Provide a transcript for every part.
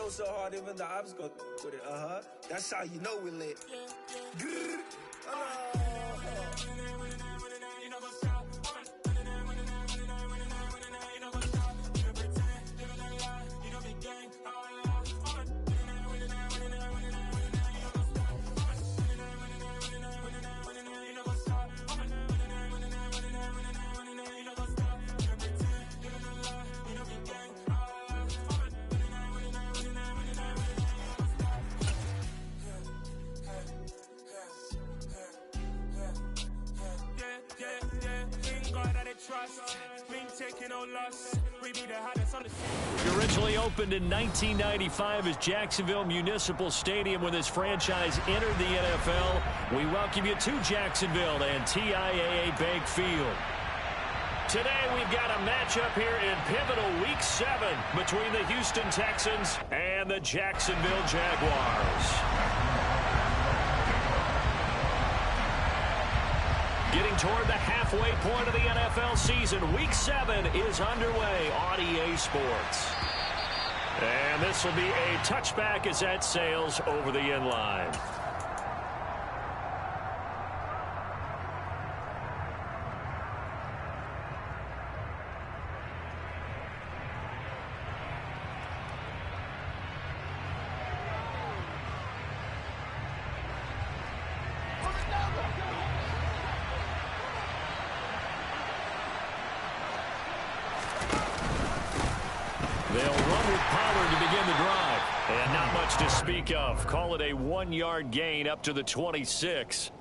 go so hard, even the ops go with it. That's how you know we lit. Originally opened in 1995 as Jacksonville Municipal Stadium when this franchise entered the NFL. We welcome you to Jacksonville and TIAA Bank Field. Today we've got a matchup here in pivotal Week 7 between the Houston Texans and the Jacksonville Jaguars. Getting toward the halfway point of the NFL season, Week 7 is underway on EA Sports. And this will be a touchback as that sails over the end line. They'll run with Pollard to begin the drive. And not much to speak of. Call it a 1-yard gain up to the 26.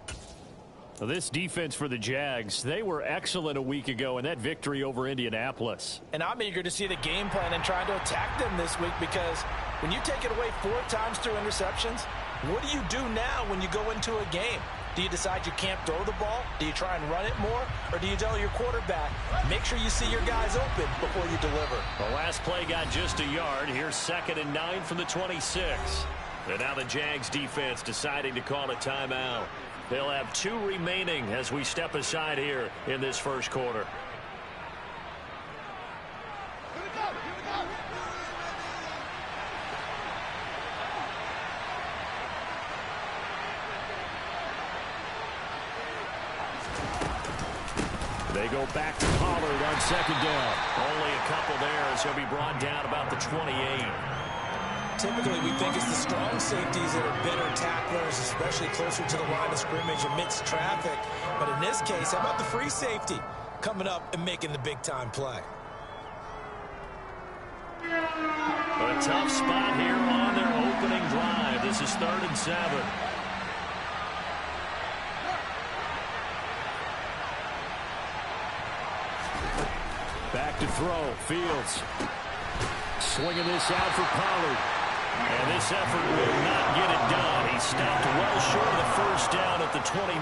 This defense for the Jags, they were excellent a week ago in that victory over Indianapolis. And I'm eager to see the game plan and trying to attack them this week, because when you take it away 4 times through interceptions, what do you do now when you go into a game? Do you decide you can't throw the ball? Do you try and run it more? Or do you tell your quarterback, make sure you see your guys open before you deliver? The last play got just a yard. Here's 2nd and 9 from the 26. And now the Jags defense deciding to call a timeout. They'll have 2 remaining as we step aside here in this first quarter. They go back to Pollard on 2nd down. Only a couple there as he'll be brought down about the 28. Typically, we think it's the strong safeties that are better tacklers, especially closer to the line of scrimmage amidst traffic. But in this case, how about the free safety coming up and making the big-time play? A tough spot here on their opening drive. This is 3rd and 7. Back to throw. Fields swinging this out for Pollard. And this effort will not get it done. He stopped well short of the first down at the 29.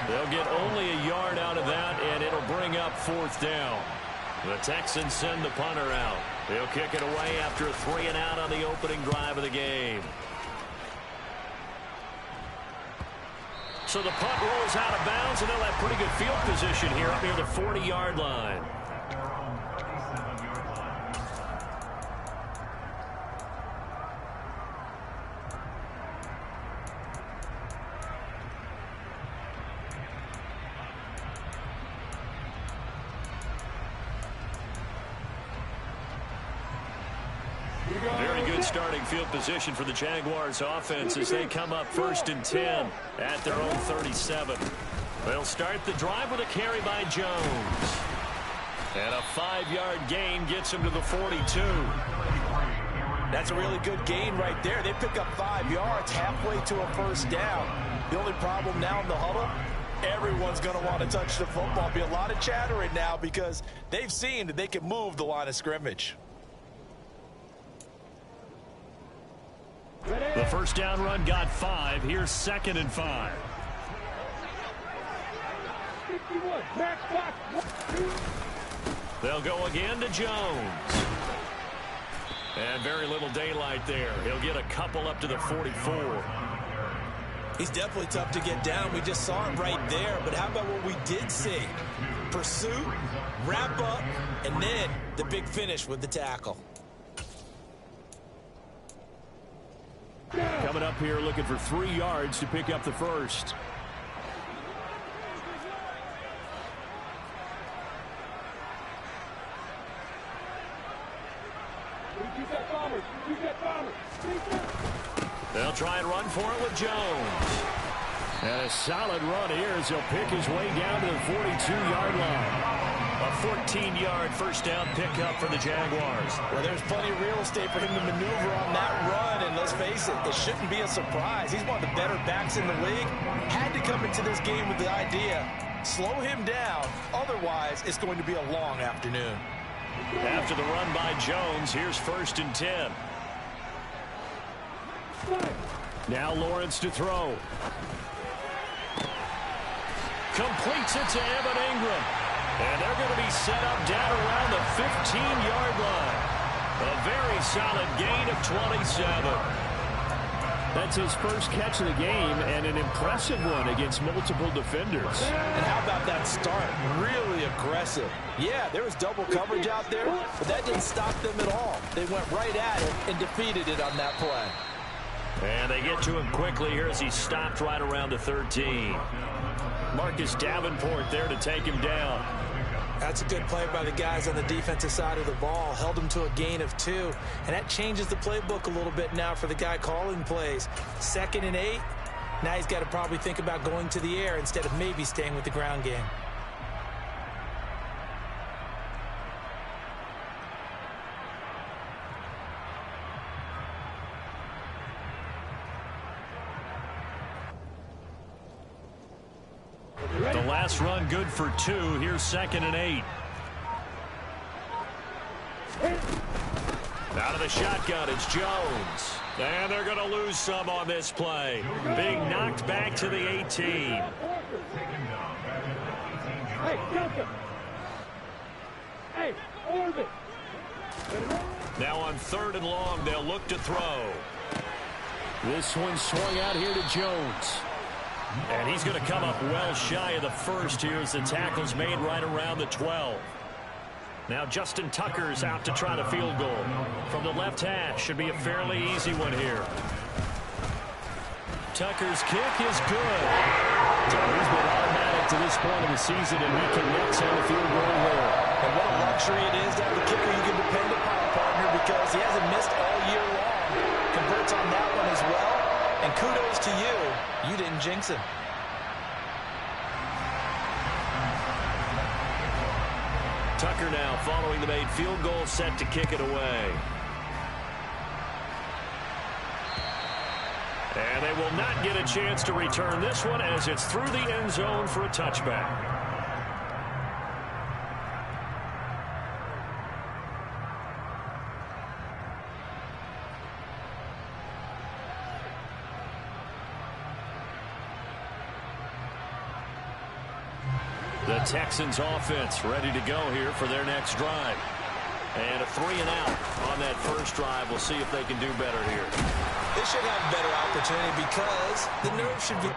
They'll get only a yard out of that, and it'll bring up 4th down. The Texans send the punter out. He'll kick it away after a 3 and out on the opening drive of the game. So the punt rolls out of bounds, and they'll have pretty good field position here up near the 40-yard line. Very good starting field position for the Jaguars offense as they come up 1st and 10 at their own 37. They'll start the drive with a carry by Jones. And a 5-yard gain gets him to the 42. That's a really good gain right there. They pick up 5 yards halfway to a 1st down. The only problem now in the huddle, everyone's going to want to touch the football. Be a lot of chattering now because they've seen that they can move the line of scrimmage. The 1st down run got 5. Here's 2nd and 5. They'll go again to Jones. And very little daylight there. He'll get a couple up to the 44. He's definitely tough to get down. We just saw him right there. But how about what we did see? Pursuit, wrap up, and then the big finish with the tackle. coming up here looking for 3 yards to pick up the first. They'll try and run for it with Jones. And a solid run here as he'll pick his way down to the 42-yard line. A 14-yard first down pickup for the Jaguars. Well, there's plenty of real estate for him to maneuver on that run, and let's face it, it shouldn't be a surprise. He's one of the better backs in the league. Had to come into this game with the idea, slow him down, otherwise it's going to be a long afternoon. After the run by Jones, here's 1st and 10. Now Lawrence to throw. Completes it to Evan Ingram. And they're going to be set up down around the 15-yard line. A very solid gain of 27. That's his first catch of the game and an impressive one against multiple defenders. And how about that start? Really aggressive. Yeah, there was double coverage out there, but that didn't stop them at all. They went right at it and defeated it on that play. And they get to him quickly here as he stopped right around the 13. Marcus Davenport there to take him down. That's a good play by the guys on the defensive side of the ball. Held him to a gain of 2. And that changes the playbook a little bit now for the guy calling plays. 2nd and 8. Now he's got to probably think about going to the air instead of maybe staying with the ground game. The last run good for 2. Here's 2nd and 8. Out of the shotgun, it's Jones. And they're going to lose some on this play. Being knocked back to the 18. Now on 3rd and long, they'll look to throw. This one swung out here to Jones. And he's going to come up well shy of the first here as the tackle's made right around the 12. Now Justin Tucker's out to try the field goal. From the left hash, should be a fairly easy one here. Tucker's kick is good. Tucker's been automatic to this point of the season, and he connects on the field goal there. And what a luxury it is to have a kicker you can depend upon, partner, because he hasn't missed all year long. Converts on that one as well. And kudos to you. You didn't jinx him. Tucker now following the made field goal, set to kick it away. And they will not get a chance to return this one as it's through the end zone for a touchback. The Texans offense ready to go here for their next drive. And a 3 and out on that first drive. We'll see if they can do better here. They should have a better opportunity because the nerve should be...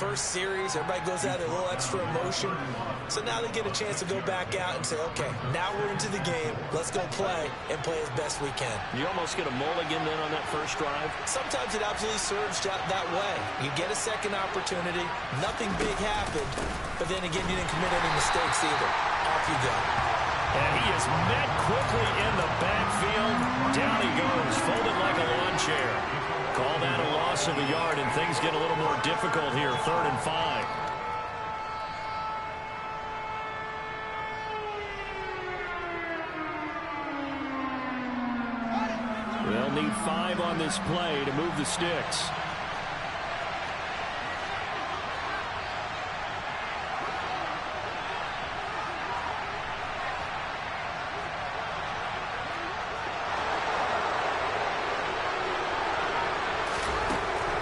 first series, everybody goes out there, a little extra emotion. So now they get a chance to go back out and say, okay, now we're into the game. Let's go play and play as best we can. You almost get a mulligan then on that first drive? Sometimes it absolutely serves that way. You get a second opportunity. Nothing big happened. But then again, you didn't commit any mistakes either. Off you go. And he is met quickly in the backfield. Down he goes, folded like a lawn chair. Call that a loss of a yard, and things get a little more difficult here. 3rd and 5. They'll need 5 on this play to move the sticks.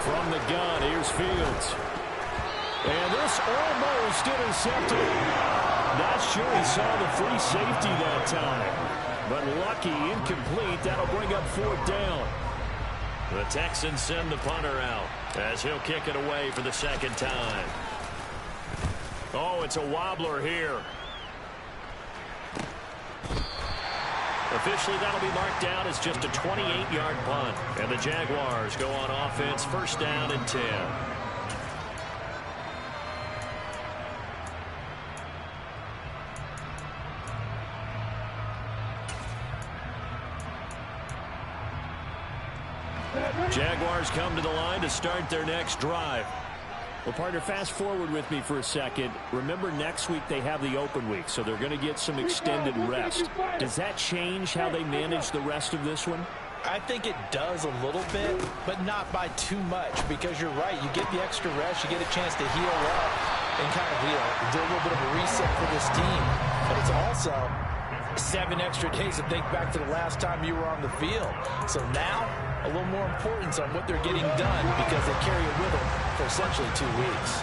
From the gun, here's Fields. And this almost intercepted. Not sure he saw the free safety that time. But lucky, incomplete. That'll bring up 4th down. The Texans send the punter out as he'll kick it away for the second time. Oh, it's a wobbler here. Officially, that'll be marked down as just a 28-yard punt. And the Jaguars go on offense, 1st down and 10. Jaguars come to the line to start their next drive. Well, partner, fast forward with me for a second. Remember, next week they have the open week, so they're going to get some extended rest. Does that change how they manage the rest of this one? I think it does a little bit, but not by too much, because you're right. You get the extra rest. You get a chance to heal up and kind of do a little bit of a reset for this team. But it's also 7 extra days to think back to the last time you were on the field. So now, a little more importance on what they're getting done because they carry it with them for essentially 2 weeks.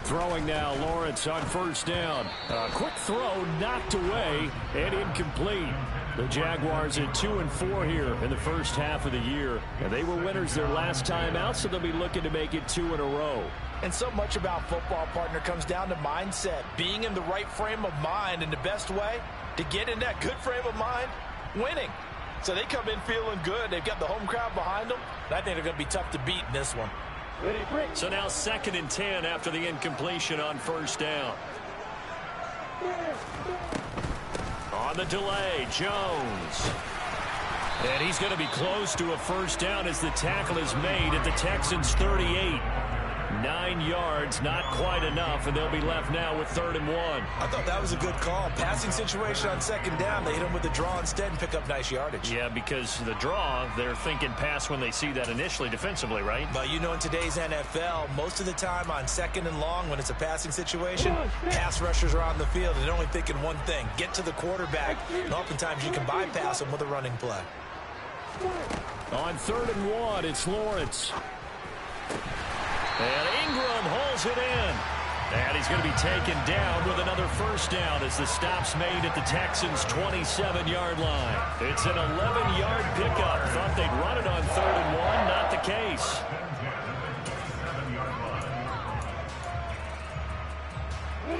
Throwing now, Lawrence on 1st down. A quick throw knocked away and incomplete. The Jaguars at 2-4 here in the first half of the year. And they were winners their last time out, so they'll be looking to make it 2 in a row. And so much about football, partner, comes down to mindset. Being in the right frame of mind, and the best way to get in that good frame of mind, winning. So they come in feeling good. They've got the home crowd behind them. And I think they're going to be tough to beat in this one. So now 2nd and 10 after the incompletion on 1st down. On the delay, Jones. And he's going to be close to a 1st down as the tackle is made at the Texans' 38. 9 yards, not quite enough, and they'll be left now with 3rd and 1. I thought that was a good call. Passing situation on 2nd down. They hit him with the draw instead and pick up nice yardage. Yeah, because the draw, they're thinking pass when they see that initially defensively, right? But you know, in today's NFL, most of the time on 2nd and long, when it's a passing situation, pass rushers are on the field, and they're only thinking one thing, get to the quarterback. And oftentimes you can bypass them with a running play. On 3rd and 1, it's Lawrence. And Ingram holds it in. And he's going to be taken down with another 1st down as the stop's made at the Texans' 27-yard line. It's an 11-yard pickup. Thought they'd run it on 3rd and 1. Not the case.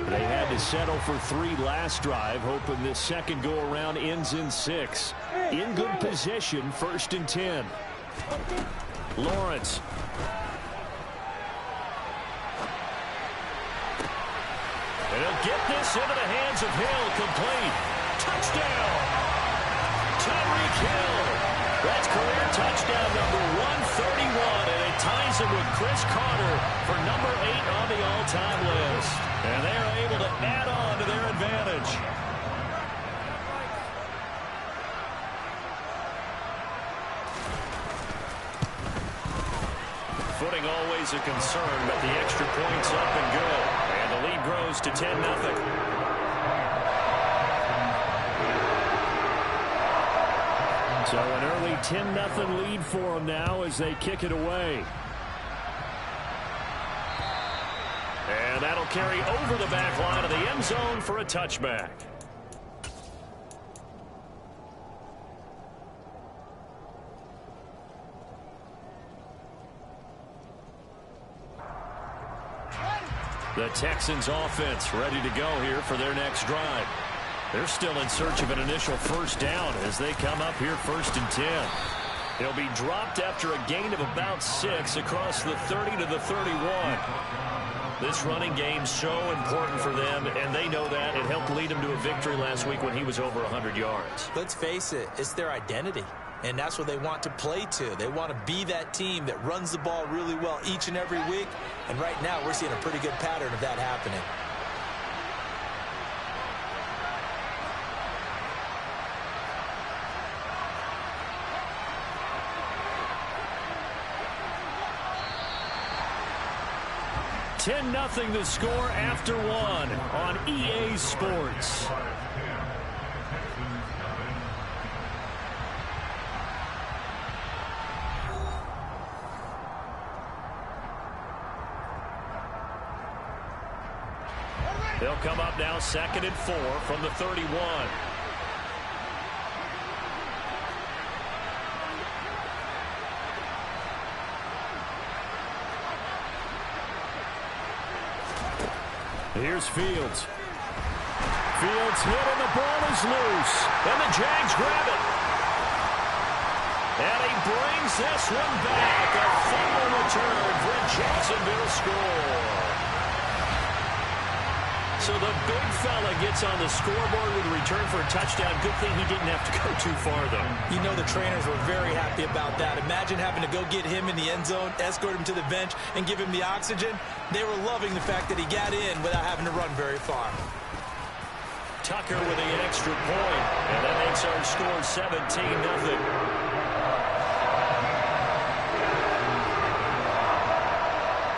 They had to settle for 3 last drive, hoping this second go-around ends in 6. In good position, 1st and 10. Lawrence. And he'll get this into the hands of Hill, complete. Touchdown! Tyreek Hill. That's career touchdown number 131, and it ties him with Chris Carter for number 8 on the all-time list. And they're able to add on to their advantage. Footing always a concern, but the extra point's up and good. And the lead grows to 10-0. So an early 10-0 lead for them now as they kick it away. And that'll carry over the back line of the end zone for a touchback. The Texans offense ready to go here for their next drive. They're still in search of an initial first down as they come up here 1st and 10. He'll be dropped after a gain of about 6 across the 30 to the 31. This running game's so important for them, and they know that. It helped lead them to a victory last week when he was over 100 yards. Let's face it, it's their identity, and that's what they want to play to. They want to be that team that runs the ball really well each and every week, and right now we're seeing a pretty good pattern of that happening. Nothing the score after 1 on EA Sports. They'll come up now 2nd and 4 from the 31. Here's Fields. Fields hit and the ball is loose. And the Jags grab it. And he brings this one back. A fumble return for Jacksonville score. So the big fella gets on the scoreboard with a return for a touchdown. Good thing he didn't have to go too far, though. You know the trainers were very happy about that. Imagine having to go get him in the end zone, escort him to the bench, and give him the oxygen. They were loving the fact that he got in without having to run very far. Tucker with the extra point, and that makes our score 17-0.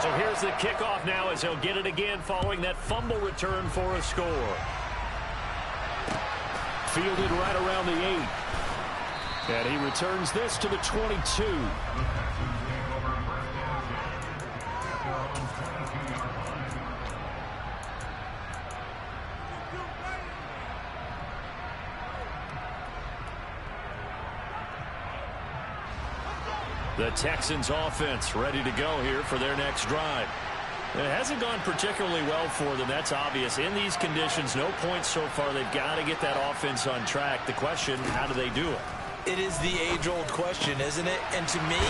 So here's the kickoff now as he'll get it again following that fumble return for a score. Fielded right around the 8. And he returns this to the 22. The Texans offense ready to go here for their next drive. It hasn't gone particularly well for them. That's obvious. In these conditions, no points so far. They've got to get that offense on track. The question, how do they do it? It is the age-old question, isn't it? And to me,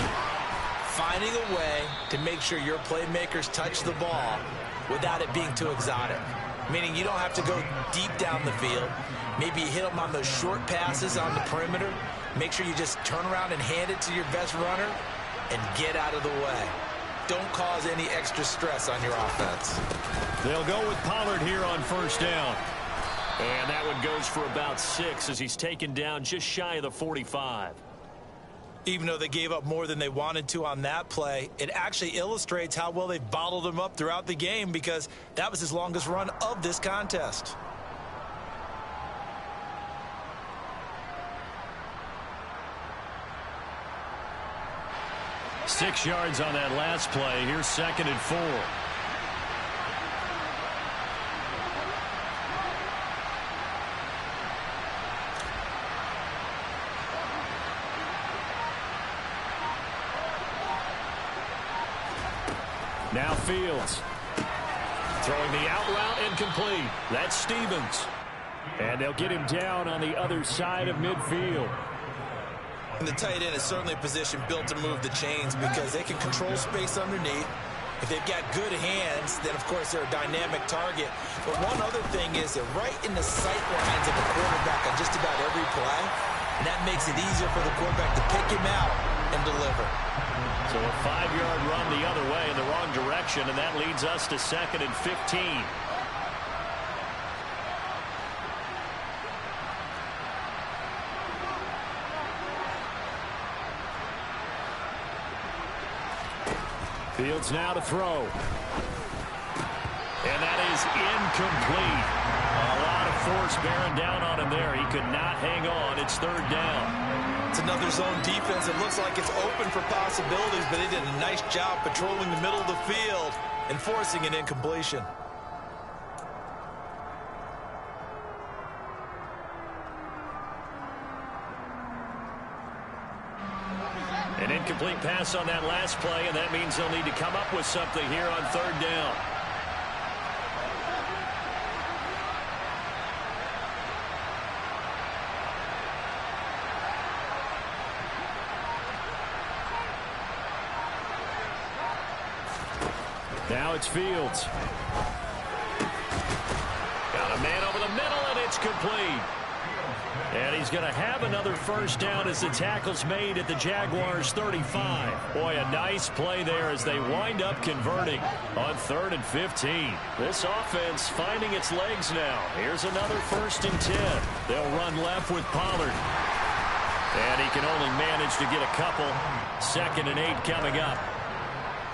finding a way to make sure your playmakers touch the ball without it being too exotic. Meaning you don't have to go deep down the field. Maybe you hit them on those short passes on the perimeter. Make sure you just turn around and hand it to your best runner and get out of the way. Don't cause any extra stress on your offense. They'll go with Pollard here on first down. And that one goes for about 6 as he's taken down just shy of the 45. Even though they gave up more than they wanted to on that play, it actually illustrates how well they've bottled him up throughout the game because that was his longest run of this contest. Six yards on that last play. Here's 2nd and 4. Now Fields. Throwing the out route incomplete. That's Stevens. And they'll get him down on the other side of midfield. And the tight end is certainly a position built to move the chains because they can control space underneath. If they've got good hands, then, of course, they're a dynamic target. But one other thing is they're right in the sight lines of the quarterback on just about every play. And that makes it easier for the quarterback to pick him out and deliver. So a 5-yard run the other way in the wrong direction, and that leads us to 2nd and 15. Fields now to throw. And that is incomplete. A lot of force bearing down on him there. He could not hang on. It's 3rd down. It's another zone defense. It looks like it's open for possibilities, but they did a nice job patrolling the middle of the field and forcing an incompletion. An incomplete pass on that last play, and that means they'll need to come up with something here on 3rd down. Now it's Fields. Got a man over the middle, and it's complete. And he's going to have another first down as the tackle's made at the Jaguars' 35. Boy, a nice play there as they wind up converting on 3rd and 15. This offense finding its legs now. Here's another 1st and 10. They'll run left with Pollard. And he can only manage to get a couple. 2nd and 8 coming up.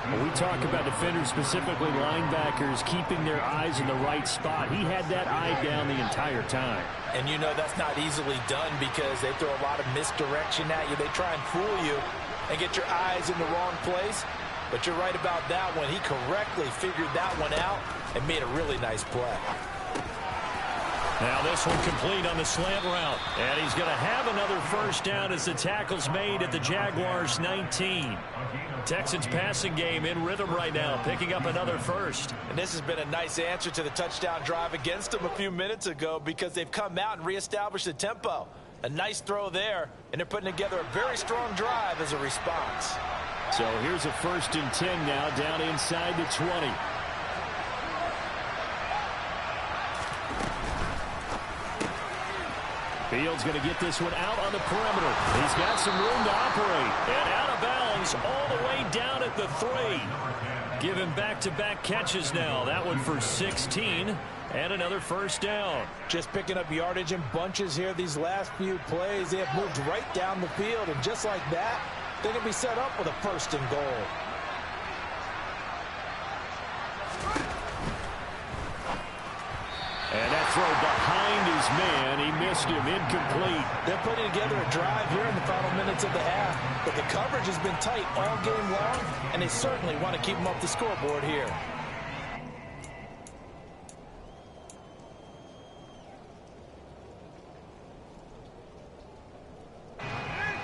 When we talk about defenders, specifically linebackers, keeping their eyes in the right spot, he had that eye down the entire time. And you know that's not easily done because they throw a lot of misdirection at you. They try and fool you and get your eyes in the wrong place. But you're right about that one. He correctly figured that one out and made a really nice play. Now this one complete on the slant route. And he's going to have another first down as the tackle's made at the Jaguars' 19. Texans passing game in rhythm right now, picking up another first. And this has been a nice answer to the touchdown drive against them a few minutes ago because they've come out and reestablished the tempo. A nice throw there, and they're putting together a very strong drive as a response. So here's a 1st and 10 now down inside the 20. Fields going to get this one out on the perimeter. He's got some room to operate. And out of bounds all the way down at the 3. Giving back-to-back catches now. That one for 16 and another first down. Just picking up yardage in bunches here these last few plays. They have moved right down the field, and just like that, they're going to be set up with a 1st and goal. And that throw behind his man. He missed him. Incomplete. They're putting together a drive here in the final minutes of the half. But the coverage has been tight all game long, and they certainly want to keep them up the scoreboard here.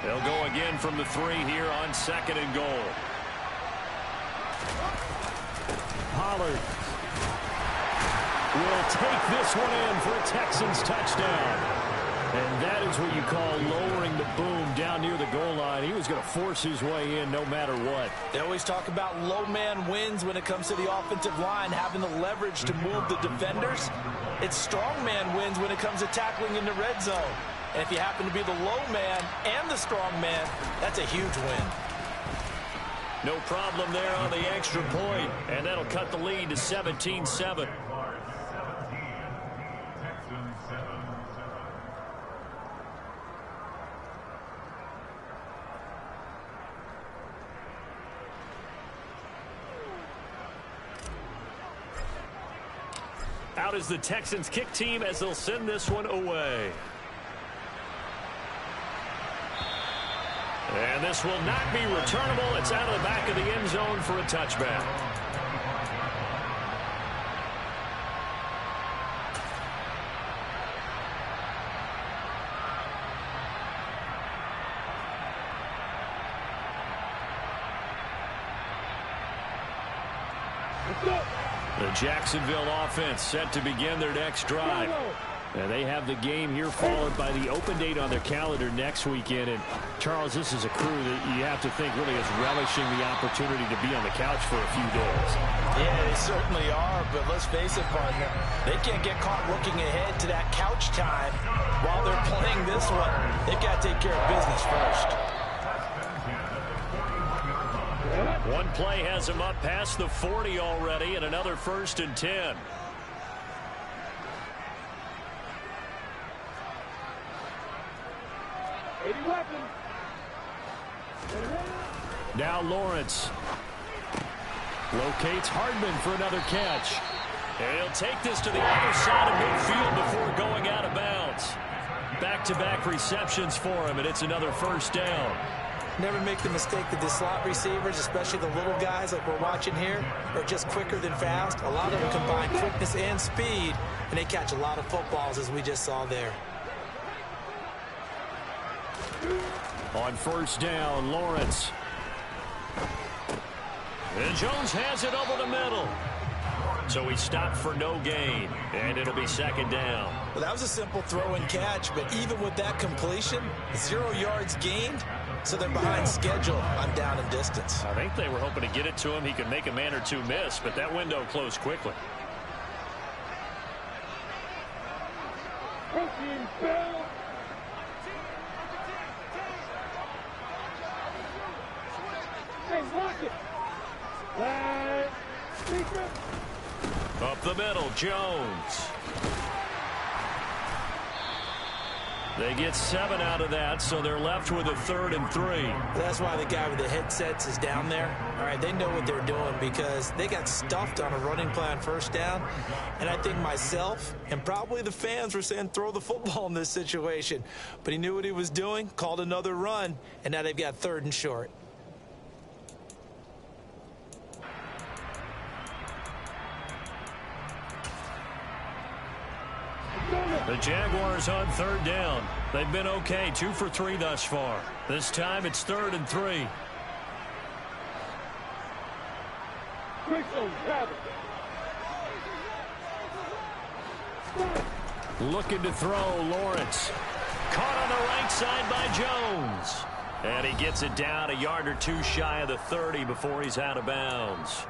They'll go again from the 3 here on 2nd and goal. Pollard will take this one in for a Texans touchdown. And that is what you call lowering the boom down near the goal line. He was going to force his way in no matter what. They always talk about low man wins when it comes to the offensive line, having the leverage to move the defenders. It's strong man wins when it comes to tackling in the red zone. And if you happen to be the low man and the strong man, that's a huge win. No problem there on the extra point, and that'll cut the lead to 17-7. Out is the Texans kick team as they'll send this one away. And this will not be returnable. It's out of the back of the end zone for a touchback. The Jacksonville offense set to begin their next drive. And they have the game here followed by the open date on their calendar next weekend. And, Charles, this is a crew that you have to think really is relishing the opportunity to be on the couch for a few days. Yeah, they certainly are, but let's face it, partner, they can't get caught looking ahead to that couch time while they're playing this one. They've got to take care of business first. One play has them up past the 40 already, and another 1st and 10. Now Lawrence locates Hardman for another catch. And he'll take this to the other side of midfield before going out of bounds. Back-to-back receptions for him, and it's another first down. Never make the mistake that the slot receivers, especially the little guys like we're watching here, are just quicker than fast. A lot of them combine quickness and speed, and they catch a lot of footballs, as we just saw there. On first down, Lawrence. And Jones has it over the middle. So he stopped for no gain, and it'll be 2nd down. Well, that was a simple throw and catch, but even with that completion, 0 yards gained, so they're behind schedule on down and distance. I think they were hoping to get it to him. He could make a man or two miss, but that window closed quickly. Up the middle, Jones. They get 7 out of that, so they're left with a 3rd and 3. That's why the guy with the headsets is down there. All right, they know what they're doing because they got stuffed on a running play on 1st down. And I think myself and probably the fans were saying throw the football in this situation. But he knew what he was doing, called another run, and now they've got 3rd and short. The Jaguars on 3rd down. They've been okay, 2 for 3 thus far. This time it's 3rd and 3. Looking to throw, Lawrence. Caught on the right side by Jones. And he gets it down a yard or 2 shy of the 30 before he's out of bounds.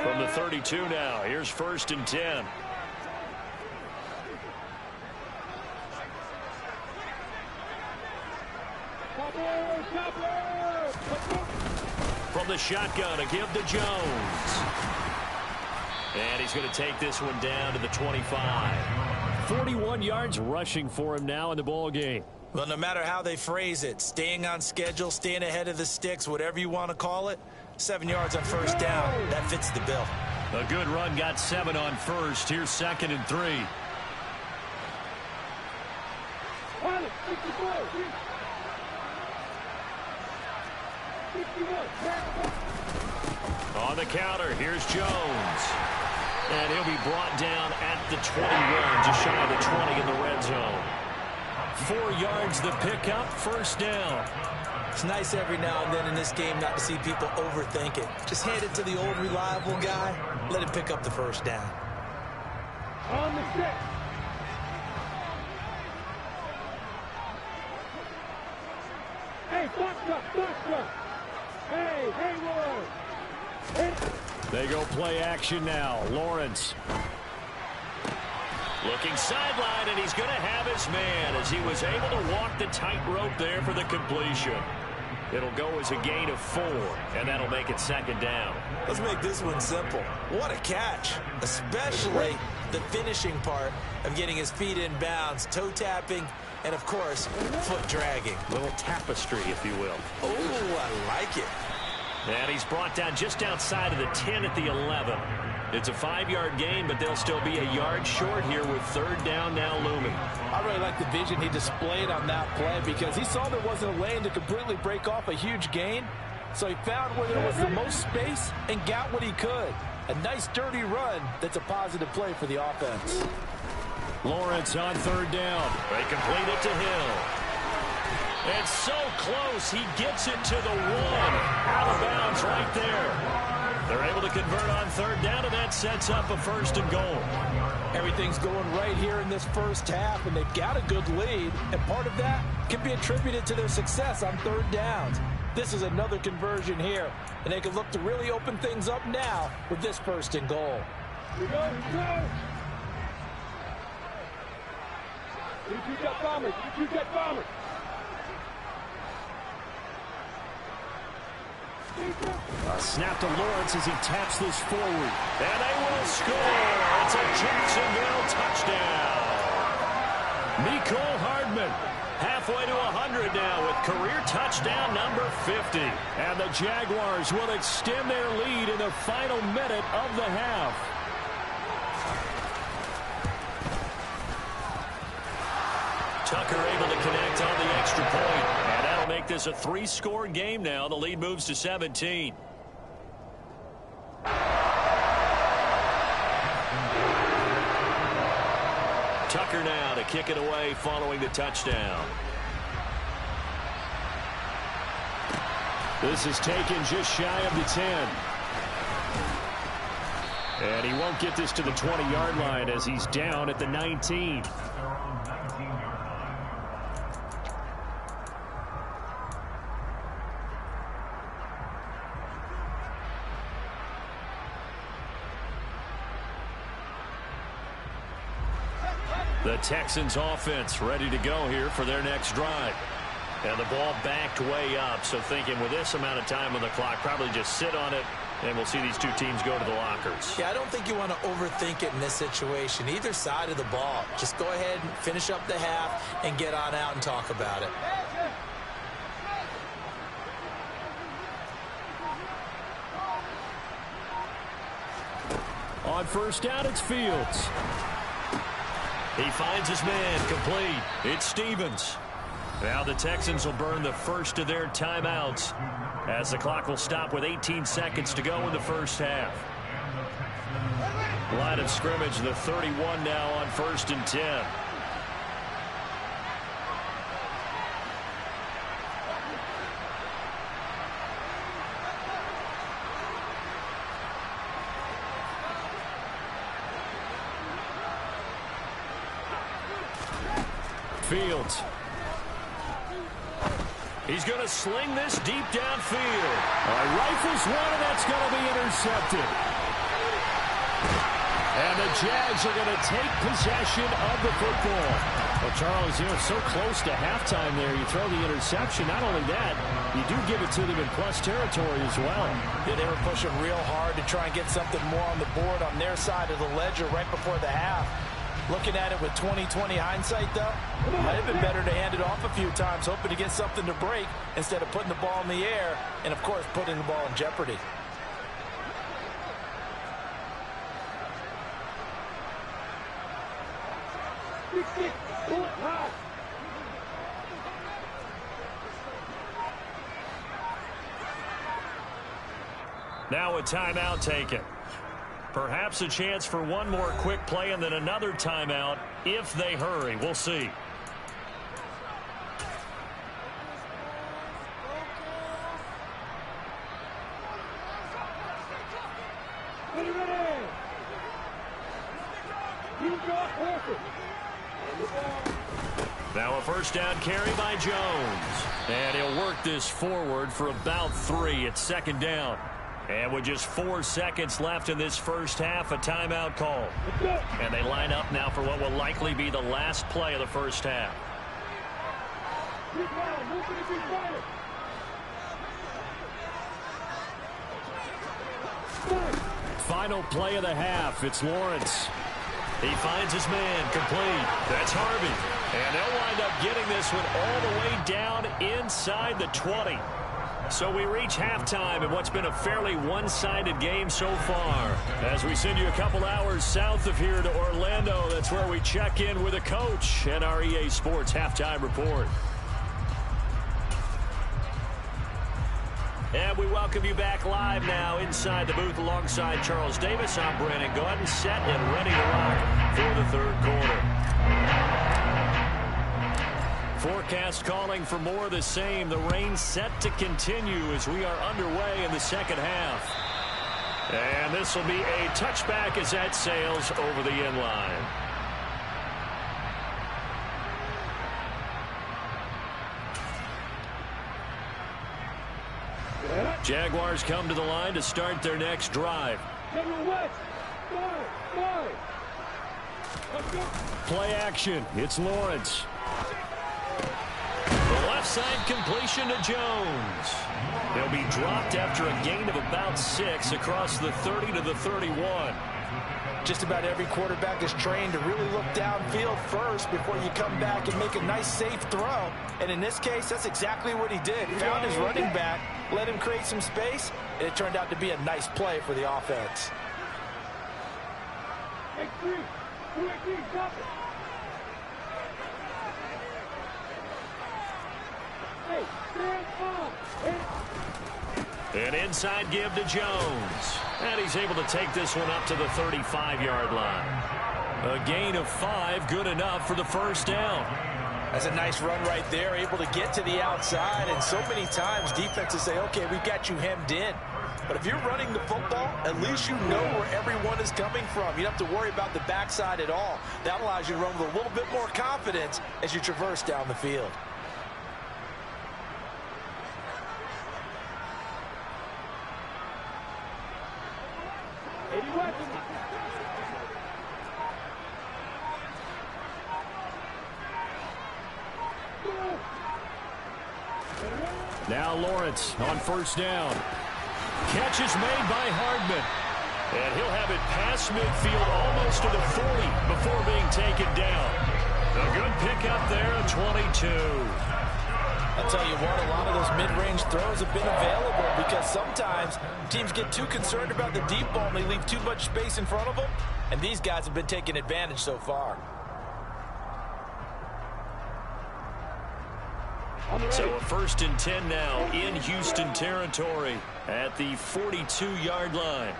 From the 32 now, here's 1st and 10. From the shotgun, a give to Jones. And he's going to take this one down to the 25. 41 yards rushing for him now in the ball game. Well, no matter how they phrase it, staying on schedule, staying ahead of the sticks, whatever you want to call it, 7 yards on 1st down, that fits the bill. A good run, got 7 on 1st. Here's 2nd and 3. On the counter, here's Jones. And he'll be brought down at the 21, just shy of the 20 in the red zone. 4 yards the pickup, 1st down. It's nice every now and then in this game not to see people overthink it. Just hand it to the old reliable guy. Let him pick up the 1st down. On the set. Hey, Foxtrot. Hey, Hayward. They go play action now. Lawrence. Looking sideline, and he's going to have his man as he was able to walk the tightrope there for the completion. It'll go as a gain of 4, and that'll make it 2nd down. Let's make this one simple. What a catch, especially the finishing part of getting his feet in bounds, toe tapping, and, of course, foot dragging. A little tapestry, if you will. Oh, I like it. And he's brought down just outside of the 10 at the 11. It's a 5-yard gain, but they'll still be a yard short here with 3rd down now looming. I really like the vision he displayed on that play because he saw there wasn't a lane to completely break off a huge gain. So he found where there was the most space and got what he could. A nice dirty run that's a positive play for the offense. Lawrence on 3rd down. They complete it to Hill. It's so close, he gets it to the 1. Out of bounds right there. They're able to convert on 3rd down, and that sets up a 1st and goal. Everything's going right here in this 1st half, and they've got a good lead, and part of that can be attributed to their success on 3rd downs. This is another conversion here, and they can look to really open things up now with this 1st and goal. Here we go. You got bombers. You got bombers. A snap to Lawrence as he taps this forward. And they will score. It's a Jacksonville touchdown. Mecole Hardman halfway to 100 now with career touchdown number 50. And the Jaguars will extend their lead in the final minute of the half. Tucker able to connect on the extra point. And that'll make this a 3-score game now. The lead moves to 17. Tucker now to kick it away following the touchdown. This is taken just shy of the 10. And he won't get this to the 20-yard line as he's down at the 19. The Texans offense ready to go here for their next drive. And the ball backed way up, so thinking with this amount of time on the clock, probably just sit on it, and we'll see these two teams go to the lockers. Yeah, I don't think you want to overthink it in this situation. Either side of the ball. Just go ahead and finish up the half and get on out and talk about it. On first down, it's Fields. He finds his man, complete. It's Stevens. Now the Texans will burn the first of their timeouts as the clock will stop with 18 seconds to go in the first half. Line of scrimmage, the 31 now on 1st and 10. Fields. He's going to sling this deep downfield. Rifles one, and that's going to be intercepted. And the Jags are going to take possession of the football. Well, Charles, so close to halftime there. You throw the interception. Not only that, you do give it to them in plus territory as well. Yeah, they were pushing real hard to try and get something more on the board on their side of the ledger right before the half. Looking at it with 20/20 hindsight, though, might have been better to hand it off a few times, hoping to get something to break instead of putting the ball in the air and, of course, putting the ball in jeopardy. Now a timeout taken. Perhaps a chance for one more quick play and then another timeout if they hurry. We'll see. Now a first down carry by Jones. And he'll work this forward for about 3 at 2nd down. And with just 4 seconds left in this first half, a timeout call. And they line up now for what will likely be the last play of the first half. Final play of the half. It's Lawrence. He finds his man, complete. That's Harvey. And they'll wind up getting this one all the way down inside the 20. So we reach halftime in what's been a fairly one-sided game so far. As we send you a couple hours south of here to Orlando, that's where we check in with a coach and our EA Sports Halftime Report. And we welcome you back live now inside the booth alongside Charles Davis. I'm Brandon Gaudin, set and ready to rock for the third quarter. Forecast calling for more of the same. The rain set to continue as we are underway in the second half. And this will be a touchback as that sails over the end line. Jaguars come to the line to start their next drive. Play action. It's Lawrence. The left side completion to Jones. He'll be dropped after a gain of about 6 across the 30 to the 31. Just about every quarterback is trained to really look downfield first before you come back and make a nice, safe throw. And in this case, that's exactly what he did. Found his running back, let him create some space, and it turned out to be a nice play for the offense. An inside give to Jones. And he's able to take this one up to the 35-yard line. A gain of 5, good enough for the first down. That's a nice run right there, able to get to the outside. And so many times defenses say, okay, we've got you hemmed in. But if you're running the football, at least you know where everyone is coming from. You don't have to worry about the backside at all. That allows you to run with a little bit more confidence as you traverse down the field. Now Lawrence on first down. Catch is made by Hardman. And he'll have it past midfield almost to the 40 before being taken down. A good pickup there at 22. I'll tell you what, a lot of those mid-range throws have been available because sometimes teams get too concerned about the deep ball and they leave too much space in front of them. And these guys have been taking advantage so far. So a 1st and 10 now in Houston territory at the 42-yard line.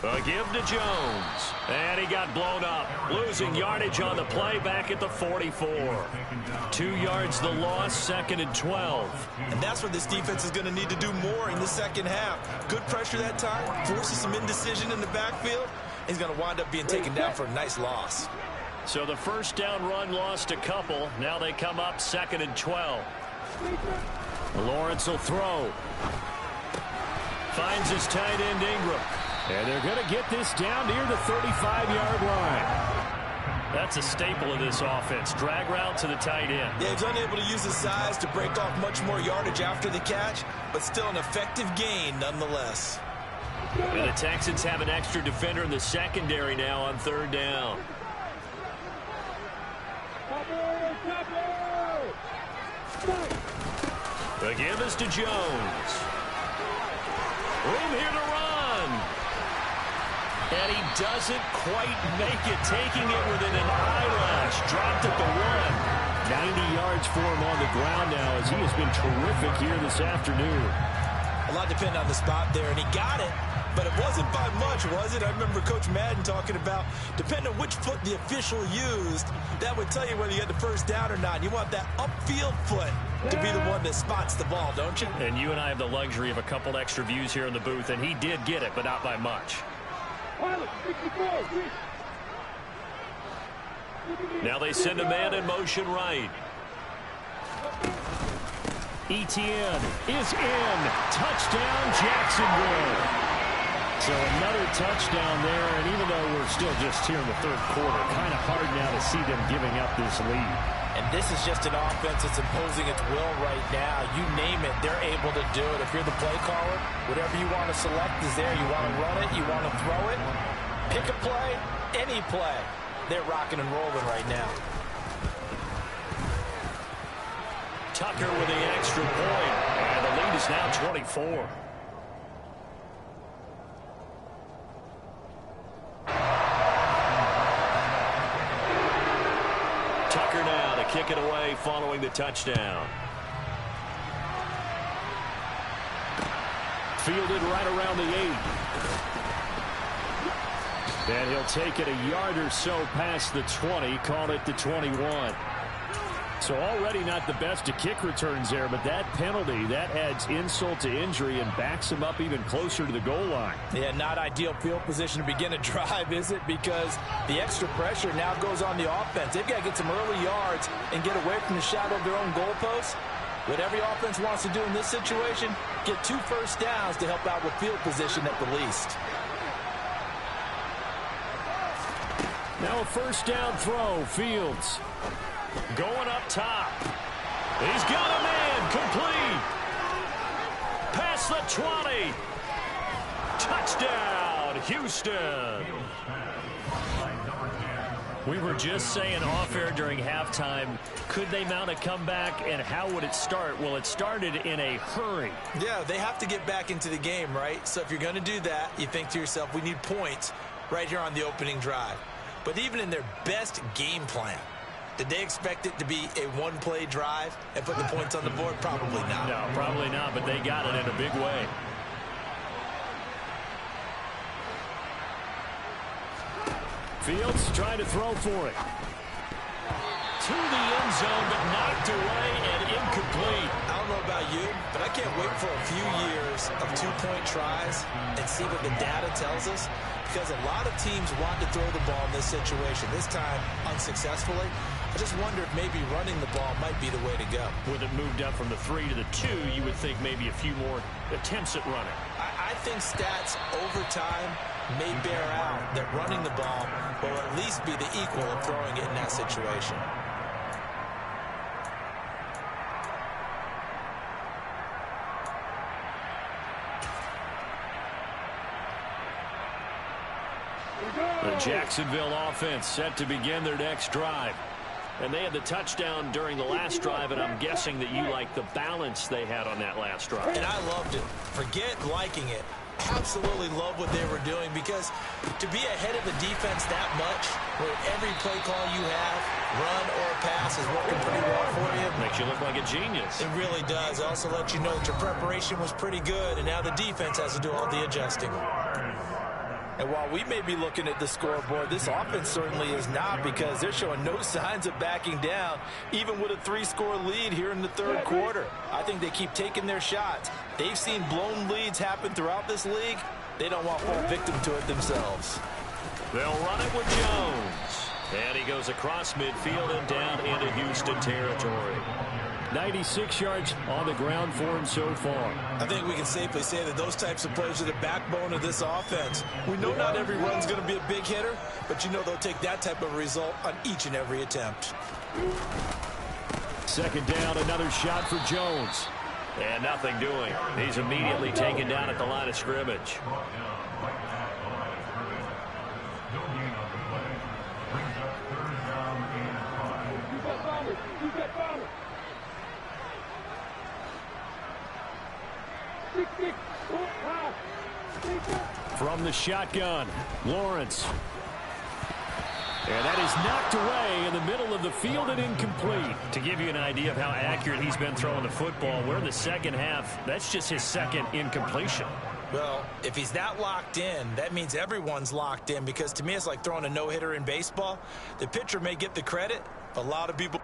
A give to Jones. And he got blown up. Losing yardage on the play back at the 44. 2 yards the loss, 2nd and 12. And that's what this defense is going to need to do more in the second half. Good pressure that time. Forces some indecision in the backfield. He's going to wind up being taken down for a nice loss. So the first down run lost a couple. Now they come up 2nd and 12. Lawrence will throw. Finds his tight end Ingram. And they're going to get this down near the 35-yard line. That's a staple of this offense. Drag route to the tight end. Yeah, he's unable to use his size to break off much more yardage after the catch, but still an effective gain nonetheless. And the Texans have an extra defender in the secondary now on 3rd down. The give is to Jones. Room here to run. And he doesn't quite make it, taking it within an eyelash. Dropped at the 1. 90 yards for him on the ground now as he has been terrific here this afternoon. A lot depending on the spot there, and he got it. But it wasn't by much, was it? I remember Coach Madden talking about, depending on which foot the official used, that would tell you whether you had the first down or not. You want that upfield foot to be the one that spots the ball, don't you? And you and I have the luxury of a couple extra views here in the booth, and he did get it, but not by much. Now they send a man in motion right. Etienne is in. Touchdown, Jacksonville. So another touchdown there, and even though we're still just here in the 3rd quarter, kind of hard now to see them giving up this lead. And this is just an offense that's imposing its will right now. You name it, they're able to do it. If you're the play caller, whatever you want to select is there. You want to run it, you want to throw it, pick a play, any play. They're rocking and rolling right now. Tucker with the extra point, and the lead is now 24. Tucker now to kick it away following the touchdown. Fielded right around the 8. And he'll take it a yard or so past the 20, call it the 21. So already not the best of kick returns there, but that penalty, that adds insult to injury and backs him up even closer to the goal line. Yeah, not ideal field position to begin a drive, is it? Because the extra pressure now goes on the offense. They've got to get some early yards and get away from the shadow of their own goalposts. What every offense wants to do in this situation, get 2 first downs to help out with field position at the least. Now a first down throw, Fields. Going up top. He's got a man complete. Past the 20. Touchdown, Houston. We were just saying off air during halftime, could they mount a comeback and how would it start? Well, it started in a hurry. Yeah, they have to get back into the game, right? So if you're going to do that, you think to yourself, we need points right here on the opening drive. But even in their best game plan, did they expect it to be a one-play drive and put the points on the board? Probably not. No, probably not, but they got it in a big way. Fields trying to throw for it. To the end zone, but knocked away and incomplete. I don't know about you, but I can't wait for a few years of two-point tries and see what the data tells us, because a lot of teams want to throw the ball in this situation, this time unsuccessfully. I just wonder if maybe running the ball might be the way to go. With it moved up from the 3 to the 2, you would think maybe a few more attempts at running. I think stats over time may bear out that running the ball will at least be the equal of throwing it in that situation. The Jacksonville offense set to begin their next drive. And they had the touchdown during the last drive, and I'm guessing that you like the balance they had on that last drive. And I loved it. Forget liking it. Absolutely love what they were doing, because to be ahead of the defense that much, where every play call you have, run or pass, is working pretty well for you. Makes you look like a genius. It really does. It also lets you know that your preparation was pretty good, and now the defense has to do all the adjusting. And while we may be looking at the scoreboard, this offense certainly is not, because they're showing no signs of backing down, even with a 3-score lead here in the third quarter. I think they keep taking their shots. They've seen blown leads happen throughout this league. They don't want to fall victim to it themselves. They'll run it with Jones. And he goes across midfield and down into Houston territory. 96 yards on the ground for him so far. I think we can safely say that those types of plays are the backbone of this offense. We know not every run's going to be a big hitter, but you know they'll take that type of result on each and every attempt. Second down, another shot for Jones. And nothing doing. He's immediately taken down at the line of scrimmage. From the shotgun, Lawrence. And that is knocked away in the middle of the field and incomplete. To give you an idea of how accurate he's been throwing the football, we're in the second half. That's just his second incompletion. Well, if he's not locked in, that means everyone's locked in, because to me it's like throwing a no-hitter in baseball. The pitcher may get the credit, but a lot of people...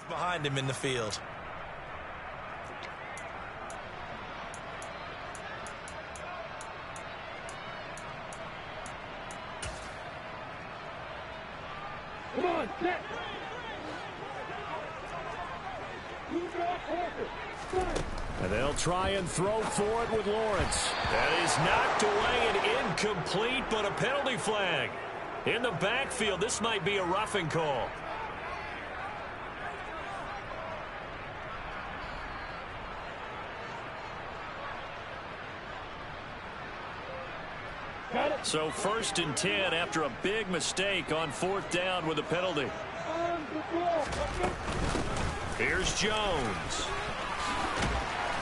behind him in the field. Come on, set. And they'll try and throw for it with Lawrence. That is knocked away and incomplete, but a penalty flag. In the backfield, this might be a roughing call. So 1st and 10 after a big mistake on 4th down with a penalty. Here's Jones.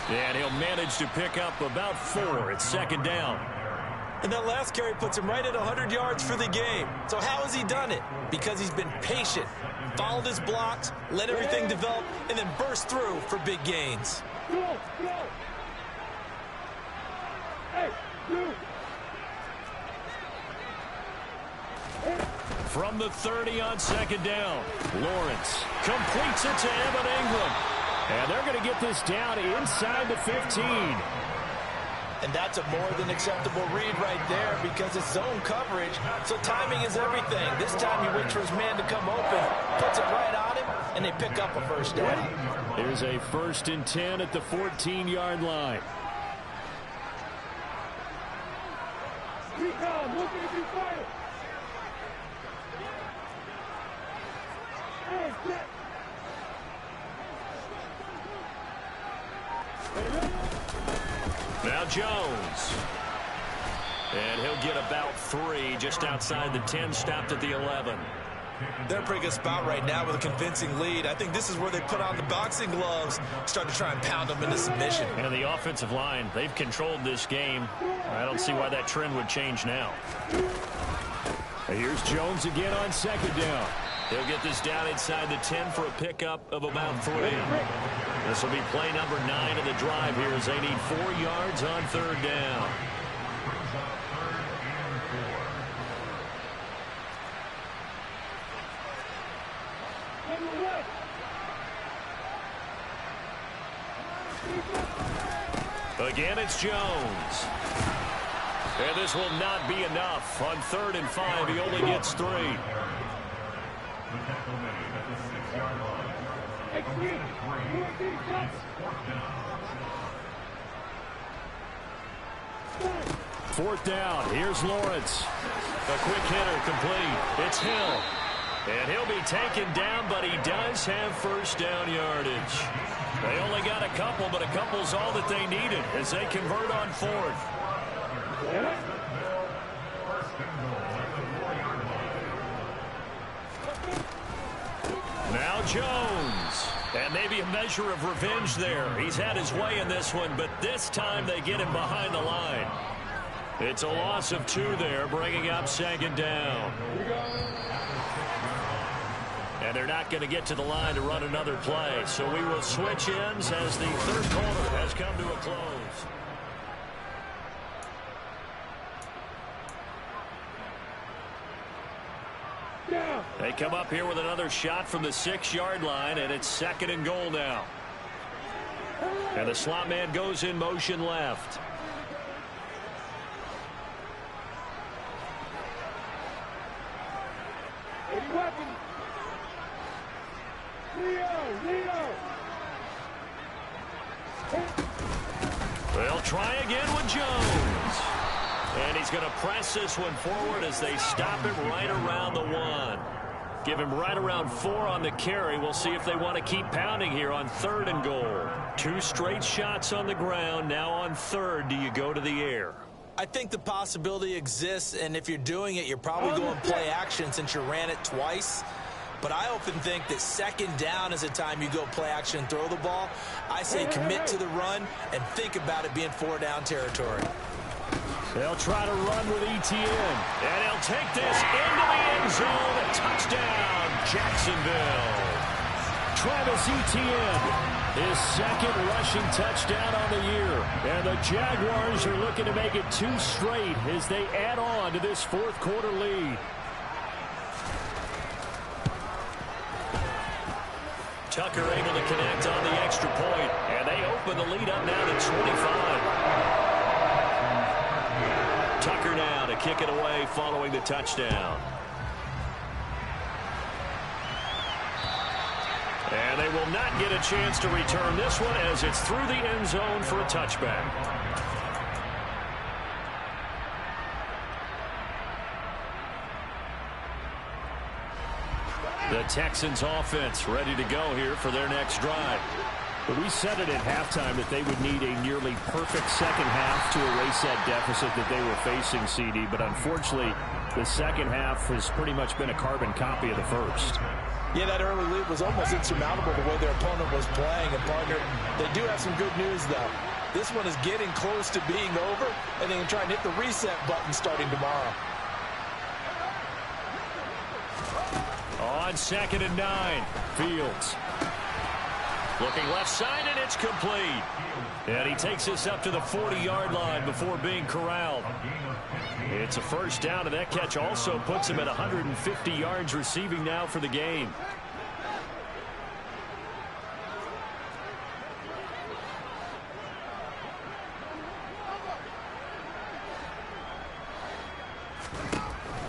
And he'll manage to pick up about 4 at 2nd down. And that last carry puts him right at 100 yards for the game. So how has he done it? Because he's been patient, followed his blocks, let everything develop, and then burst through for big gains. From the 30 on 2nd down, Lawrence completes it to Evan Ingram. And they're going to get this down inside the 15. And that's a more than acceptable read right there because it's zone coverage, so timing is everything. This time he waits for his man to come open, puts it right on him, and they pick up a 1st down. Here's a 1st and 10 at the 14-yard line. Now Jones. And he'll get about 3 just outside the 10, stopped at the 11. They're in a pretty good spot right now with a convincing lead. I think this is where they put on the boxing gloves, start to try and pound them into submission. And the offensive line, they've controlled this game. I don't see why that trend would change now. Here's Jones again on 2nd down. He'll get this down inside the 10 for a pickup of about 3. This will be play number 9 of the drive here as they need 4 yards on 3rd down. Again, it's Jones. And this will not be enough. On 3rd and 5, he only gets 3. Fourth down. Here's Lawrence. A quick hitter complete. It's Hill. And he'll be taken down, but he does have 1st down yardage. They only got a couple, but a couple's all that they needed as they convert on 4th. Now Jones. And maybe a measure of revenge there. He's had his way in this one, but this time they get him behind the line. It's a loss of 2 there, bringing up 2nd down. And they're not going to get to the line to run another play. So we will switch ends as the 3rd quarter has come to a close. They come up here with another shot from the 6-yard line, and it's 2nd and goal now. And the slot man goes in motion left. They'll try again with Jones. And he's going to press this one forward as they stop him right around the 1. Give him right around 4 on the carry. We'll see if they want to keep pounding here on 3rd and goal. 2 straight shots on the ground. Now on 3rd, do you go to the air? I think the possibility exists, and if you're doing it, you're probably going play action since you ran it twice. But I often think that 2nd down is a time you go play action and throw the ball. I say commit to the run and think about it being 4-down territory. They'll try to run with ETN. And he'll take this into the end zone. A touchdown, Jacksonville. Travis Etienne, his 2nd rushing touchdown on the year. And the Jaguars are looking to make it 2 straight as they add on to this 4th quarter lead. Tucker able to connect on the extra point. And they open the lead up now to 25. Tucker now to kick it away following the touchdown. And they will not get a chance to return this one as it's through the end zone for a touchback. The Texans offense ready to go here for their next drive. We said it at halftime that they would need a nearly perfect second half to erase that deficit that they were facing, CD. But unfortunately, the second half has pretty much been a carbon copy of the first. Yeah, that early lead was almost insurmountable the way their opponent was playing. And, partner, they do have some good news, though. This one is getting close to being over, and they can try and hit the reset button starting tomorrow. On 2nd and 9, Fields. Looking left side, and it's complete. And he takes this up to the 40-yard line before being corralled. It's a first down, and that catch also puts him at 150 yards receiving now for the game.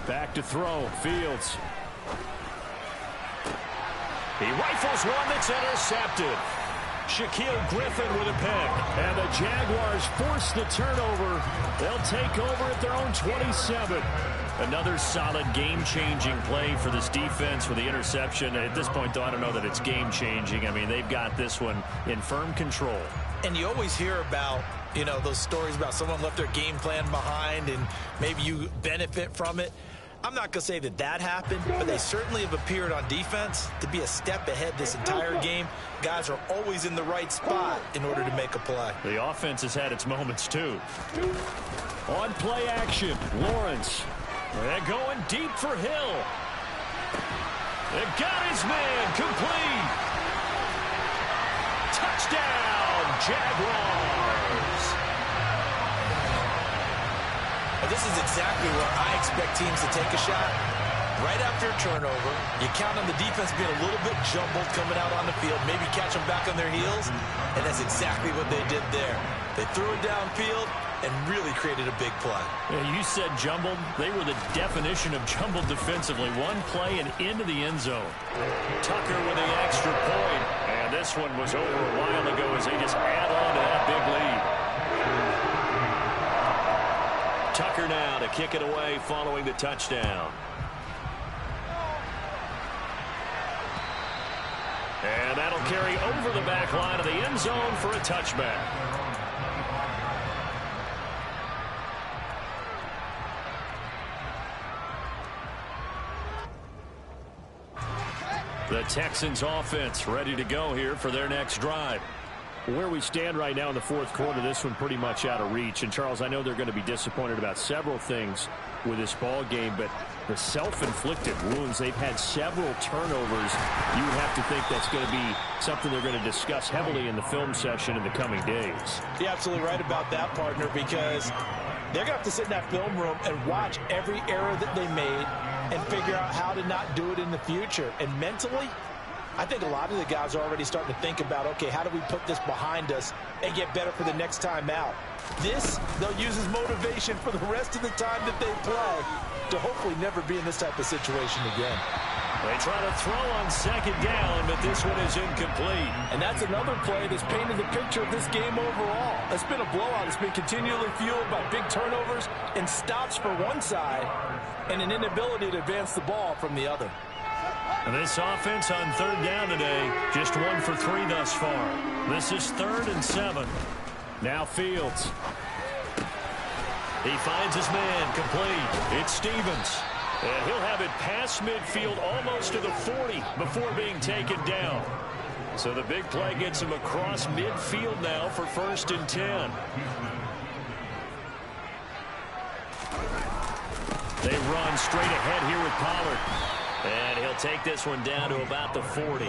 Back to throw, Fields. He rifles one that's intercepted. Shaquille Griffin with a pick. And the Jaguars force the turnover. They'll take over at their own 27. Another solid game-changing play for this defense with the interception. At this point, though, I don't know that it's game-changing. I mean, they've got this one in firm control. And you always hear about, you know, those stories about someone left their game plan behind and maybe you benefit from it. I'm not going to say that that happened, but they certainly have appeared on defense to be a step ahead this entire game. Guys are always in the right spot in order to make a play. The offense has had its moments, too. On play action, Lawrence. They're going deep for Hill. They've got his man complete. Touchdown, Jaguars. This is exactly where I expect teams to take a shot. Right after a turnover, you count on the defense being a little bit jumbled coming out on the field, maybe catch them back on their heels, and that's exactly what they did there. They threw it downfield and really created a big play. Yeah, you said jumbled. They were the definition of jumbled defensively. One play and into the end zone. Tucker with the extra point, and this one was over a while ago as they just add on to that big lead. Tucker now to kick it away following the touchdown. And that'll carry over the back line of the end zone for a touchback. The Texans offense ready to go here for their next drive. Where we stand right now in the fourth quarter, this one pretty much out of reach. And, Charles, I know they're going to be disappointed about several things with this ball game, but the self-inflicted wounds, they've had several turnovers. You would have to think that's going to be something they're going to discuss heavily in the film session in the coming days. You're absolutely right about that, partner, because they're going to have to sit in that film room and watch every error that they made and figure out how to not do it in the future. And mentally, I think a lot of the guys are already starting to think about, okay, how do we put this behind us and get better for the next time out? This, they'll use as motivation for the rest of the time that they play to hopefully never be in this type of situation again. They try to throw on second down, but this one is incomplete. And that's another play that's painted the picture of this game overall. It's been a blowout. It's been continually fueled by big turnovers and stops for one side and an inability to advance the ball from the other. And this offense on third down today, just 1 for 3 thus far. This is 3rd and 7. Now Fields. He finds his man complete. It's Stevens. And he'll have it past midfield almost to the 40 before being taken down. So the big play gets him across midfield now for 1st and 10. They run straight ahead here with Pollard. And he'll take this one down to about the 40.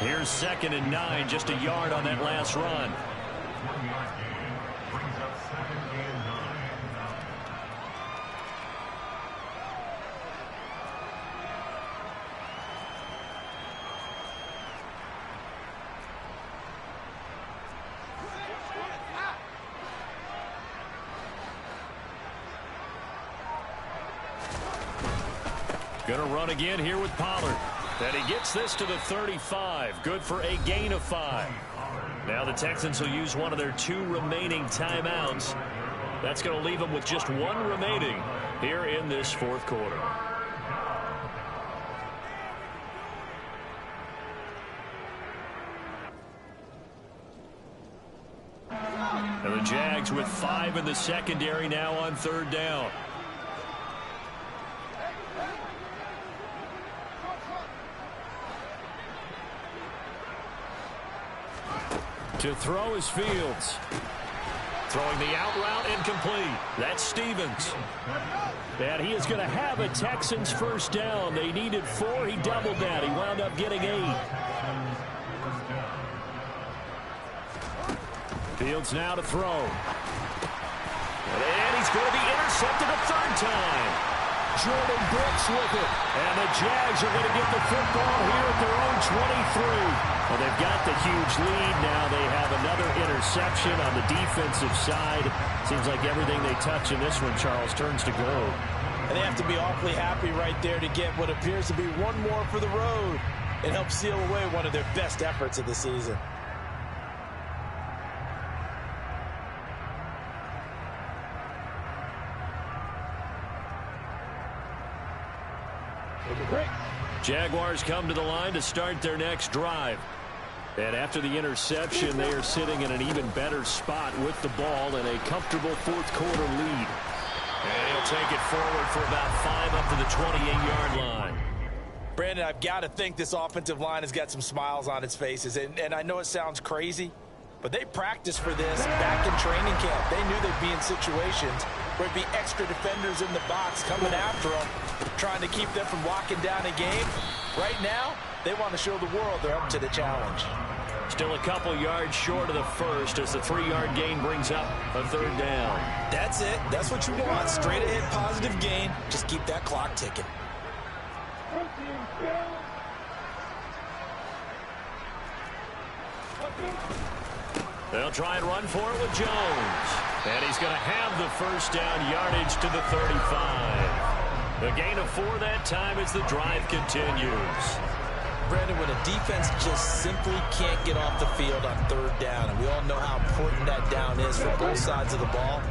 Here's 2nd and 9, just a yard on that last run. Going to run again here with Pollard. And he gets this to the 35. Good for a gain of 5. Now the Texans will use one of their 2 remaining timeouts. That's going to leave them with just 1 remaining here in this fourth quarter. And the Jags with 5 in the secondary now on 3rd down. To throw is Fields. Throwing the out route, incomplete. That's Stevens. And he is going to have a Texans first down. They needed 4. He doubled that. He wound up getting 8. Fields now to throw. And he's going to be intercepted a 3rd time. Jordan Brooks with it. And the Jags are going to get the football here at their own 23. Well, they've got the huge lead. Now they have another interception on the defensive side. Seems like everything they touch in this one, Charles, turns to gold. And they have to be awfully happy right there to get what appears to be one more for the road. It helps seal away one of their best efforts of the season. Jaguars come to the line to start their next drive. And after the interception, they are sitting in an even better spot with the ball in a comfortable 4th quarter lead. And he'll take it forward for about 5 up to the 28-yard line. Brandon, I've got to think this offensive line has got some smiles on its faces. And I know it sounds crazy, but they practiced for this back in training camp. They knew they'd be in situations where it'd be extra defenders in the box coming after them, trying to keep them from locking down a game. Right now, they want to show the world they're up to the challenge. Still a couple yards short of the first as the 3-yard gain brings up a 3rd down. That's it. That's what you want. Straight ahead positive gain. Just keep that clock ticking. They'll try and run for it with Jones. And he's going to have the first down, yardage to the 35. The gain of 4 that time as the drive continues. Brandon, when a defense just simply can't get off the field on 3rd down, and we all know how important that down is for both sides of the ball,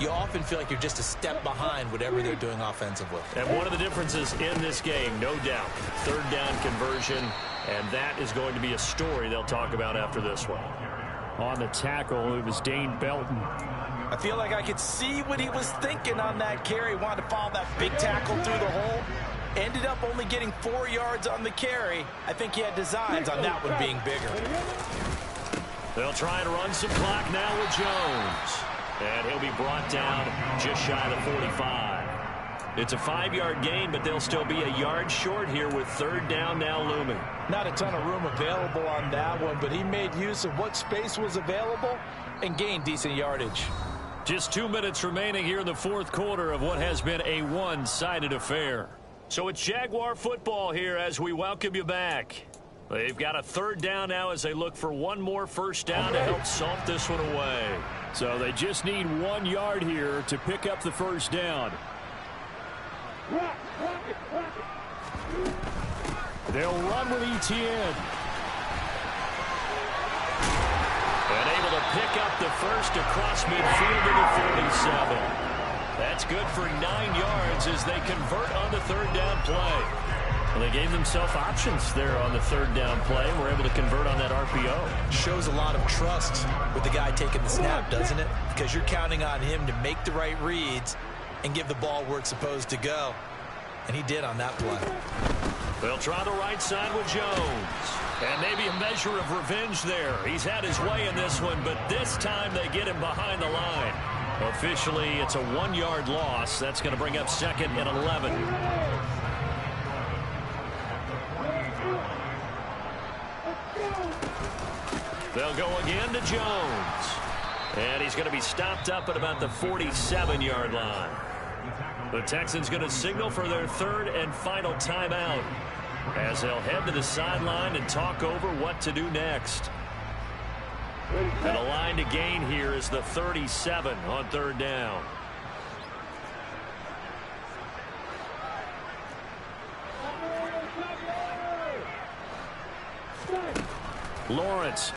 you often feel like you're just a step behind whatever they're doing offensively. And one of the differences in this game, no doubt, 3rd down conversion, and that is going to be a story they'll talk about after this one. On the tackle, it was Dane Belton. I feel like I could see what he was thinking on that carry. Wanted to follow that big tackle through the hole. Ended up only getting 4 yards on the carry. I think he had designs on that one being bigger. They'll try to run some clock now with Jones. And he'll be brought down just shy of the 45. It's a 5-yard gain, but they'll still be a yard short here with 3rd down now looming. Not a ton of room available on that one, but he made use of what space was available and gained decent yardage. Just 2 minutes remaining here in the 4th quarter of what has been a one-sided affair. So it's Jaguar football here as we welcome you back. They've got a 3rd down now as they look for one more first down to help salt this one away. So they just need 1 yard here to pick up the first down. They'll run with Etienne. And able to pick up the first across midfield to the 47. That's good for 9 yards as they convert on the 3rd down play. Well, they gave themselves options there on the 3rd down play and were able to convert on that RPO. Shows a lot of trust with the guy taking the snap, doesn't it? Because you're counting on him to make the right reads and give the ball where it's supposed to go. And he did on that play. They'll try the right side with Jones. And maybe a measure of revenge there. He's had his way in this one, but this time they get him behind the line. Officially, it's a 1-yard loss. That's going to bring up 2nd and 11. They'll go again to Jones. And he's going to be stopped up at about the 47-yard line. The Texans going to signal for their 3rd and final timeout as they'll head to the sideline and talk over what to do next. And a line to gain here is the 37 on 3rd down. Lawrence.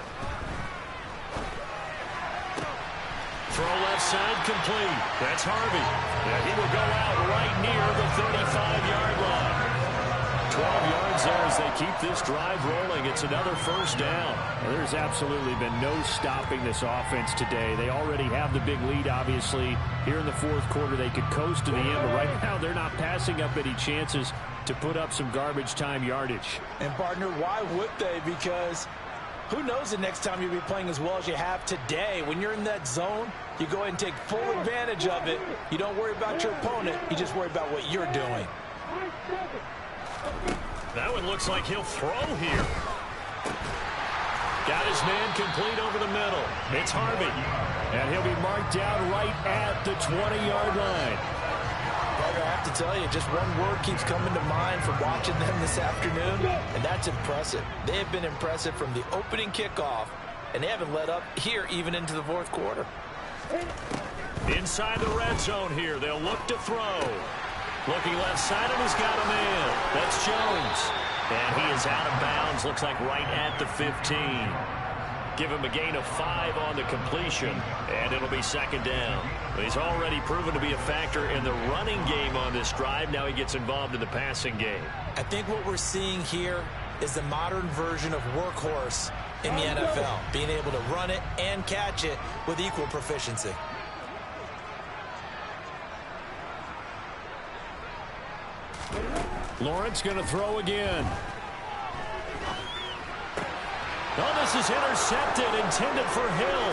Throw left side complete. That's Harvey. Yeah, he will go out right near the 35-yard line. 12 yards there as they keep this drive rolling. It's another first down. Well, there's absolutely been no stopping this offense today. They already have the big lead, obviously. Here in the fourth quarter, they could coast to the end, but right now they're not passing up any chances to put up some garbage time yardage. And, partner, why would they? Because who knows the next time you'll be playing as well as you have today. When you're in that zone, you go ahead and take full advantage of it. You don't worry about your opponent. You just worry about what you're doing. That one looks like he'll throw here. Got his man complete over the middle. It's Harvey. And he'll be marked down right at the 20-yard line. I have to tell you, just one word keeps coming to mind from watching them this afternoon, and that's impressive. They have been impressive from the opening kickoff, and they haven't let up here even into the fourth quarter. Inside the red zone here, they'll look to throw. Looking left side, and he's got a man. That's Jones. And he is out of bounds, looks like right at the 15. Give him a gain of 5 on the completion, and it'll be second down. He's already proven to be a factor in the running game on this drive. Now he gets involved in the passing game. I think what we're seeing here is the modern version of workhorse in the NFL, being able to run it and catch it with equal proficiency. Lawrence going to throw again. Oh, this is intercepted, intended for Hill.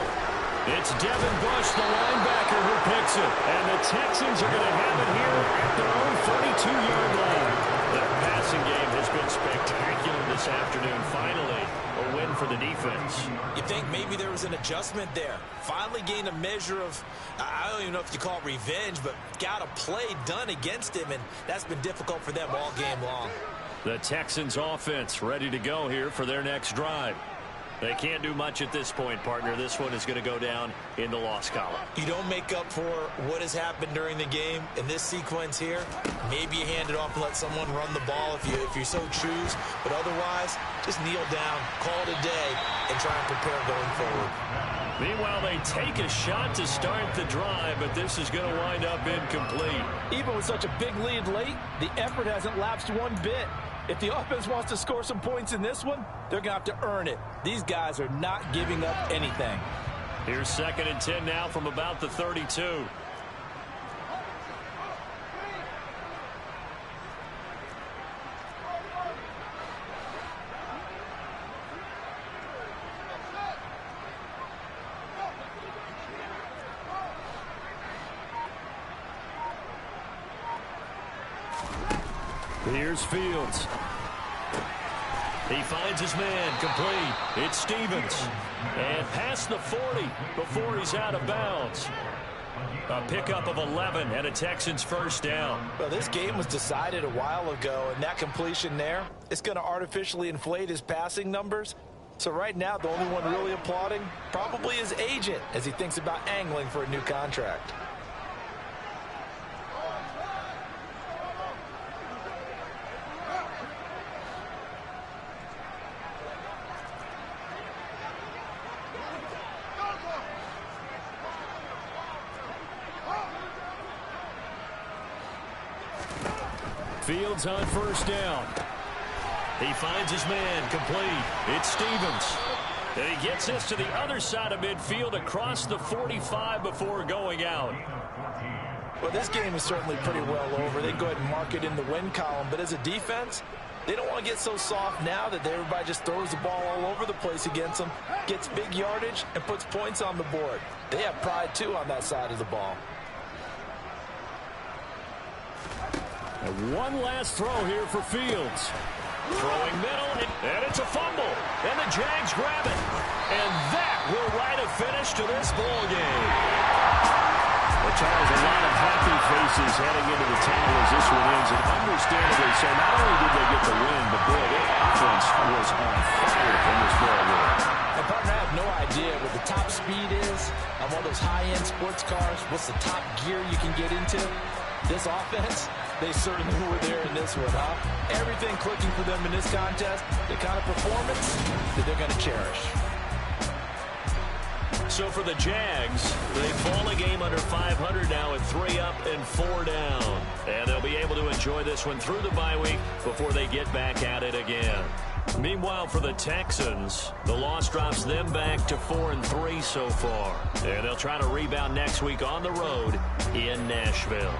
It's Devin Bush, the linebacker, who picks it. And the Texans are going to have it here at their own 42-yard line. The passing game has been spectacular this afternoon. Finally, a win for the defense. You think maybe there was an adjustment there. Finally gained a measure of, I don't even know if you call it revenge, but got a play done against him, and that's been difficult for them all game long. The Texans offense ready to go here for their next drive. They can't do much at this point, partner. This one is going to go down in the loss column. You don't make up for what has happened during the game in this sequence here. Maybe you hand it off and let someone run the ball if you so choose. But otherwise, just kneel down, call it a day, and try and prepare going forward. Meanwhile, they take a shot to start the drive, but this is going to wind up incomplete. Even with such a big lead late, the effort hasn't lapsed one bit. If the offense wants to score some points in this one, they're going to have to earn it. These guys are not giving up anything. Here's 2nd and 10 now from about the 32. Here's Fields. He finds his man complete. It's Stevens. And past the 40 before he's out of bounds. A pickup of 11 and a Texans first down. Well, this game was decided a while ago, and that completion there, it's going to artificially inflate his passing numbers. So right now, the only one really applauding probably his agent as he thinks about angling for a new contract. Fields on first down. He finds his man complete. It's Stevens. And he gets this to the other side of midfield across the 45 before going out. Well, this game is certainly pretty well over. They go ahead and mark it in the win column. But as a defense, they don't want to get so soft now that everybody just throws the ball all over the place against them, gets big yardage, and puts points on the board. They have pride, too, on that side of the ball. And one last throw here for Fields. Throwing middle, and it's a fumble. And the Jags grab it. And that will write a finish to this ball game. Well, Charles, a lot of happy faces heading into the tunnel as this one ends, and understandably so. Not only did they get the win, but boy, their offense was on fire in this ball game. And partner, I have no idea what the top speed is on one of those high-end sports cars. What's the top gear you can get into? This offense, they certainly were there in this one, huh? Everything clicking for them in this contest, the kind of performance that they're going to cherish. So for the Jags, they fall a game under 500 now at 3 up and 4 down. And they'll be able to enjoy this one through the bye week before they get back at it again. Meanwhile, for the Texans, the loss drops them back to 4-3 so far. And they'll try to rebound next week on the road in Nashville.